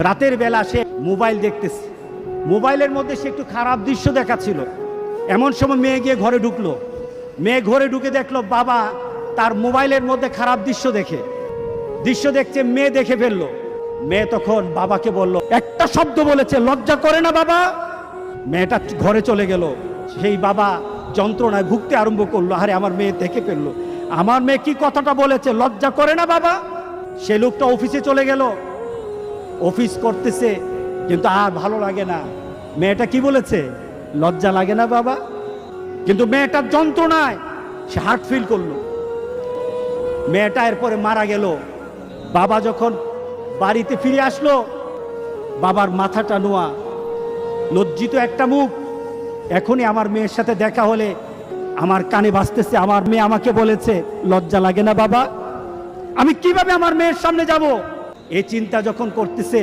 রাতের বেলা সে মোবাইল দেখতেছে, মোবাইলের মধ্যে সে একটু খারাপ দৃশ্য দেখাচ্ছিল। এমন সময় মেয়ে গিয়ে ঘরে ঢুকলো। মেয়ে ঘরে ঢুকে দেখলো বাবা তার মোবাইলের মধ্যে খারাপ দৃশ্য দেখছে, মেয়ে দেখে ফেললো। মেয়ে তখন বাবাকে বলল, একটা শব্দ বলেছে, লজ্জা করে না বাবা? মেয়েটা ঘরে চলে গেল। সেই বাবা যন্ত্রণায় ভুগতে আরম্ভ করলো, আরে আমার মেয়ে দেখে ফেললো, আমার মেয়ে কি কথাটা বলেছে, লজ্জা করে না বাবা? সে লোকটা অফিসে চলে গেল, অফিস করতেছে, কিন্তু আর ভালো লাগে না। মেয়েটা কি বলেছে, লজ্জা লাগে না বাবা? কিন্তু মেয়েটার যন্ত্রণায় সে হার্ট ফিল করলো। মেয়েটা এরপরে মারা গেল। বাবা যখন বাড়িতে ফিরে আসলো, বাবার মাথাটা নোয়া, লজ্জিত একটা মুখ। এখনই আমার মেয়ের সাথে দেখা হলে আমার কানে বাজতেছে, আমার মেয়ে আমাকে বলেছে, লজ্জা লাগে না বাবা? আমি কিভাবে আমার মেয়ের সামনে যাব? এই চিন্তা যখন করতেছে,